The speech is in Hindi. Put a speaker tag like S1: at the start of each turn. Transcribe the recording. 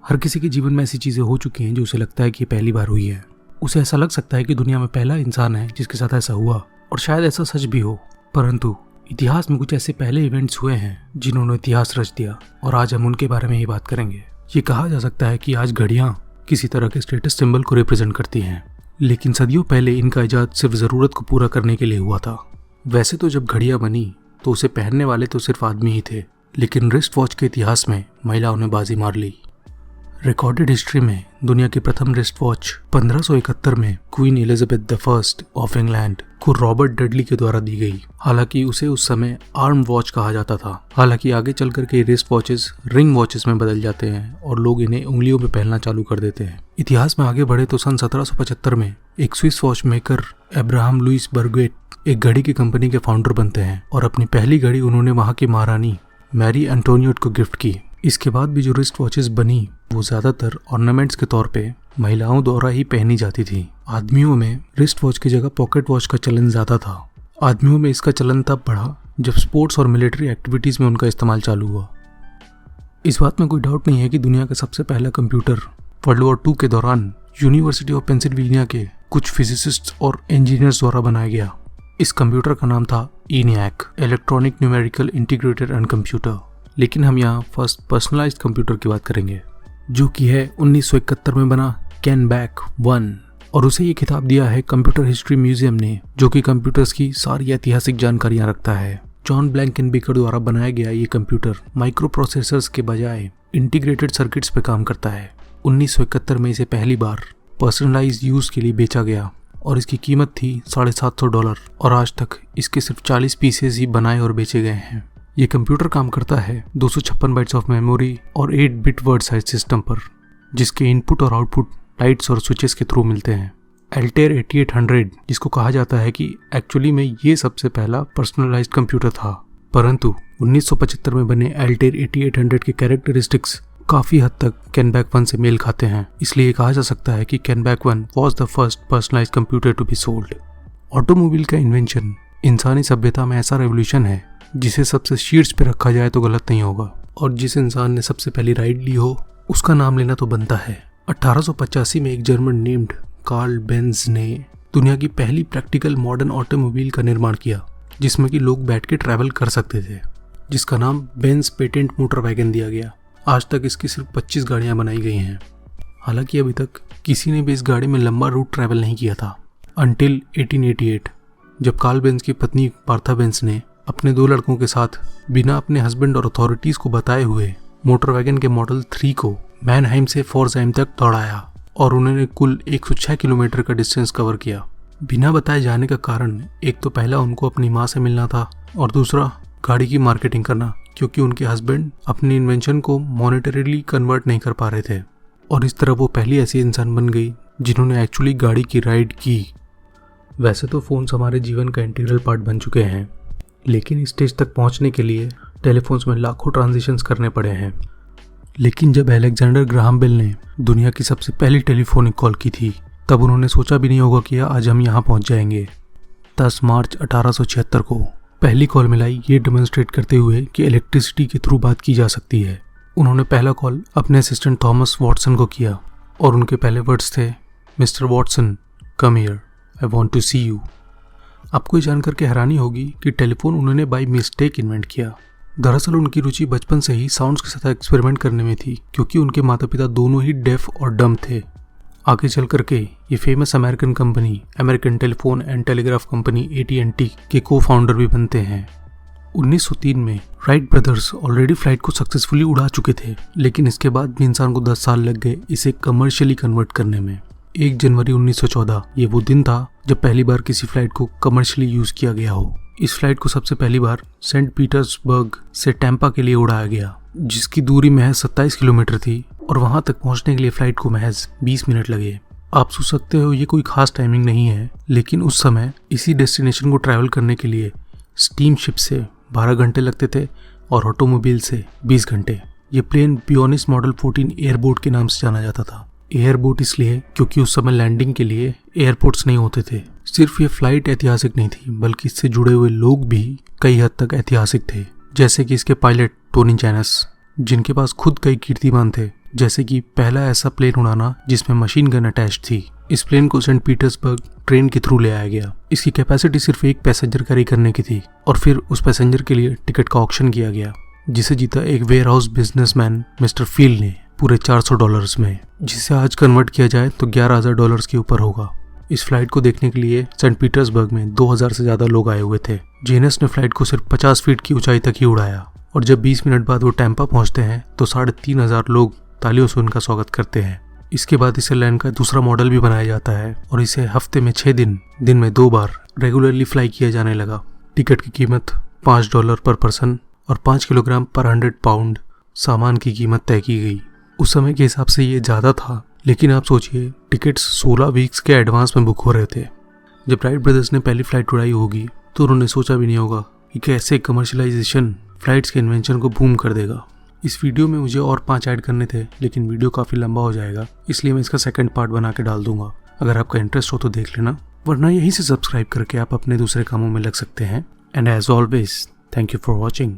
S1: हर किसी के जीवन में ऐसी चीजें हो चुकी हैं जो उसे लगता है कि ये पहली बार हुई है। उसे ऐसा लग सकता है कि दुनिया में पहला इंसान है जिसके साथ ऐसा हुआ, और शायद ऐसा सच भी हो। परंतु इतिहास में कुछ ऐसे पहले इवेंट्स हुए हैं जिन्होंने इतिहास रच दिया, और आज हम उनके बारे में ही बात करेंगे। ये कहा जा सकता है कि आज घड़ियां किसी तरह के स्टेटस सिंबल को रिप्रेजेंट करती हैं, लेकिन सदियों पहले इनका इजाद सिर्फ जरूरत को पूरा करने के लिए हुआ था। वैसे तो जब घड़ियां बनी तो उसे पहनने वाले तो सिर्फ आदमी ही थे, लेकिन रिस्ट वॉच के इतिहास में महिलाओं ने बाजी मार ली। रिकॉर्डेड हिस्ट्री में दुनिया की प्रथम रिस्ट वॉच 1571 में queen Elizabeth the first of England को रॉबर्ट डडली के द्वारा दी गई। हालांकि उसे उस समय आर्म वॉच कहा जाता था। हालांकि आगे चल करके रिस्ट वॉचेस रिंग वॉचेस में बदल जाते हैं और लोग इन्हें उंगलियों में पहनना चालू कर देते हैं। इतिहास में आगे बढ़े तो सन 1775 में एक Swiss watch maker Abraham Louis Breguet एक घड़ी की कंपनी के फाउंडर बनते हैं, और अपनी पहली घड़ी उन्होंने वहां की महारानी मैरी एंटोनियोट को गिफ्ट की। इसके बाद भी जो रिस्ट वॉचेस बनी वो ज्यादातर ऑर्नामेंट्स के तौर पे महिलाओं द्वारा ही पहनी जाती थी। आदमियों में रिस्ट वॉच की जगह पॉकेट वॉच का चलन ज्यादा था। आदमियों में इसका चलन तब बढ़ा जब स्पोर्ट्स और मिलिट्री एक्टिविटीज में उनका इस्तेमाल चालू हुआ। इस बात में कोई डाउट नहीं है कि दुनिया का सबसे पहला कंप्यूटर वर्ल्ड वॉर 2 के दौरान यूनिवर्सिटी ऑफ पेंसिल्वेनिया के कुछ फिजिसिस्ट और इंजीनियर्स द्वारा बनाया गया। इस कंप्यूटर का नाम था ENIAC, electronic numerical integrated and computer. लेकिन हम यहाँ फर्स्ट पर्सनलाइज्ड कंप्यूटर की बात करेंगे, जो कि है 1971 में बना कैनबैक 1, और उसे ये खिताब दिया है कंप्यूटर हिस्ट्री म्यूजियम ने, जो कि कंप्यूटर्स की सारी ऐतिहासिक जानकारियां रखता है। जॉन ब्लैंकेनबेकर द्वारा बनाया गया ये कंप्यूटर माइक्रो प्रोसेसर्स के बजाय इंटीग्रेटेड सर्किट्स पे काम करता है। 1971 में इसे पहली बार पर्सनलाइज्ड यूज के लिए बेचा गया और इसकी कीमत थी $750, और आज तक इसके सिर्फ 40 पीसेज ही बनाए और बेचे गए हैं। ये कंप्यूटर काम करता है 256 बाइट्स ऑफ मेमोरी और 8 बिट वर्ड साइज सिस्टम पर, जिसके इनपुट और आउटपुट लाइट्स और स्विचेस के थ्रू मिलते हैं। Altair 8800, जिसको कहा जाता है कि एक्चुअली में ये सबसे पहला पर्सनलाइज्ड कंप्यूटर था, परंतु 1975 में बने Altair 8800 के कैरेक्टरिस्टिक्स काफी हद तक कैनबैक 1 से मेल खाते हैं। इसलिए कहा जा सकता है कि Kenbak 1 was the first personalised computer to be sold. Automobile का इन्वेंशन इंसानी सभ्यता में ऐसा रेवोल्यूशन है जिसे सबसे शीर्ष पे रखा जाए तो गलत नहीं होगा, और जिस इंसान ने सबसे पहली राइड ली हो उसका नाम लेना तो बनता है। 1885 में एक जर्मन नेम्ड कार्ल बेंज ने दुनिया की पहली प्रैक्टिकल मॉडर्न ऑटोमोबाइल का निर्माण किया, जिसमें कि लोग बैठ के ट्रैवल कर सकते थे, जिसका नाम बेंज पेटेंट मोटर वैगन दिया गया। आज तक इसकी सिर्फ 25 गाड़ियां बनाई गई हैं। हालांकि अभी तक किसी ने भी इस गाड़ी में लंबा रूट ट्रैवल नहीं किया था, अंटिल 1888, जब कार्ल बेंज की पत्नी मार्था बेंज ने अपने 2 लड़कों के साथ बिना अपने हस्बैंड और अथॉरिटीज को बताए हुए मोटर वैगन के मॉडल 3 को मैनहाइम से फोर्सहाइम तक दौड़ाया, और उन्होंने कुल 106 किलोमीटर का डिस्टेंस कवर किया। बिना बताए जाने का कारण एक तो पहला उनको अपनी माँ से मिलना था, और दूसरा गाड़ी की मार्केटिंग करना, क्योंकि उनके हस्बैंड अपनी इन्वेंशन को मॉनेटरीली कन्वर्ट नहीं कर पा रहे थे। और इस तरह वो पहली ऐसी इंसान बन गई जिन्होंने एक्चुअली गाड़ी की राइड की। वैसे तो फोन्स हमारे जीवन का इंटीग्रल पार्ट बन चुके हैं, लेकिन इस स्टेज तक पहुंचने के लिए टेलीफोन्स में लाखों ट्रांजिशंस करने पड़े हैं। लेकिन जब अलेक्जेंडर ग्राहम बेल ने दुनिया की सबसे पहली टेलीफोनिक कॉल की थी, तब उन्होंने सोचा भी नहीं होगा कि आज हम यहाँ पहुंच जाएंगे। 10 मार्च 1876 को पहली कॉल मिलाई, ये डेमोन्स्ट्रेट करते हुए कि इलेक्ट्रिसिटी के थ्रू बात की जा सकती है। उन्होंने पहला कॉल अपने असिस्टेंट थॉमस वॉटसन को किया, और उनके पहले वर्ड्स थे, mister Watson come here, I want to see you. आपको ये जानकर के हैरानी होगी कि टेलीफोन उन्होंने बाय मिस्टेक इन्वेंट किया। दरअसल उनकी रुचि बचपन से ही साउंड्स के साथ एक्सपेरिमेंट करने में थी, क्योंकि उनके माता पिता दोनों ही डेफ और डम थे। आगे चल करके ये famous American company American telephone and telegraph company AT&T के को फाउंडर भी बनते हैं। 1903 में राइट ब्रदर्स ऑलरेडी फ्लाइट को सक्सेसफुली उड़ा चुके थे, लेकिन इसके बाद भी इंसान को 10 साल लग गए इसे कमर्शियली कन्वर्ट करने में। 1 जनवरी 1914 ये वो दिन था जब पहली बार किसी फ्लाइट को कमर्शियली यूज किया गया हो। इस फ्लाइट को सबसे पहली बार सेंट पीटर्सबर्ग से टैंपा के लिए उड़ाया गया, जिसकी दूरी महज 27 किलोमीटर थी, और वहां तक पहुंचने के लिए फ्लाइट को महज 20 मिनट लगे। आप सोच सकते हो ये कोई खास टाइमिंग नहीं है, लेकिन उस समय इसी डेस्टिनेशन को ट्रैवल करने के लिए स्टीम शिप से 12 घंटे लगते थे और ऑटोमोबाइल से 20 घंटे। ये प्लेन पियोनिस मॉडल 14 एयरबोट के नाम से जाना जाता था। एयरबोट इसलिए क्योंकि उस समय लैंडिंग के लिए एयरपोर्ट्स नहीं होते थे। सिर्फ ये फ्लाइट ऐतिहासिक नहीं थी, बल्कि इससे जुड़े हुए लोग भी कई हद तक ऐतिहासिक थे, जैसे कि इसके पायलट टोनी जैनस, जिनके पास खुद कई कीर्तिमान थे, जैसे कि पहला ऐसा प्लेन उड़ाना जिसमें मशीन गन अटैच थी। इस प्लेन को सेंट पीटर्सबर्ग ट्रेन के थ्रू ले आया गया। इसकी कैपेसिटी सिर्फ एक पैसेंजर कैरी करने की थी और फिर उस पैसेंजर के लिए टिकट का ऑक्शन किया गया, जिसे जीता एक वेयरहाउस बिजनेसमैन मिस्टर फील ने पूरे $400 में, जिसे आज कन्वर्ट किया जाए तो $11,000 के ऊपर होगा। इस फ्लाइट को देखने के लिए सेंट पीटर्सबर्ग में 2000 से ज्यादा लोग आए हुए थे। जेनस ने फ्लाइट को सिर्फ 50 फीट की ऊंचाई तक ही उड़ाया और जब 20 मिनट बाद वो टैंपा पहुंचते हैं तो 3500 लोग तालियों से उनका स्वागत करते हैं। इसके बाद इस एयरलाइन का दूसरा मॉडल भी बनाया जाता है और इसे हफ्ते में 6 दिन में 2 बार रेगुलरली फ्लाई किया जाने लगा। टिकट की कीमत $5 पर पर्सन और 5 किलोग्राम पर 100 पाउंड सामान की कीमत तय की गई। उस समय के हिसाब से ये ज़्यादा था, लेकिन आप सोचिए टिकट्स 16 वीक्स के एडवांस में बुक हो रहे थे। जब राइट ब्रदर्स ने पहली फ्लाइट उड़ाई होगी तो उन्होंने सोचा भी नहीं होगा कि कैसे कमर्शलाइजेशन फ्लाइट्स के इन्वेंशन को बूम कर देगा। इस वीडियो में मुझे और 5 ऐड करने थे, लेकिन वीडियो काफ़ी लंबा हो जाएगा, इसलिए मैं इसका सेकंड पार्ट बना के डाल दूंगा। अगर आपका इंटरेस्ट हो तो देख लेना, वरना यहीं से सब्सक्राइब करके आप अपने दूसरे कामों में लग सकते हैं। And as always, thank you for watching.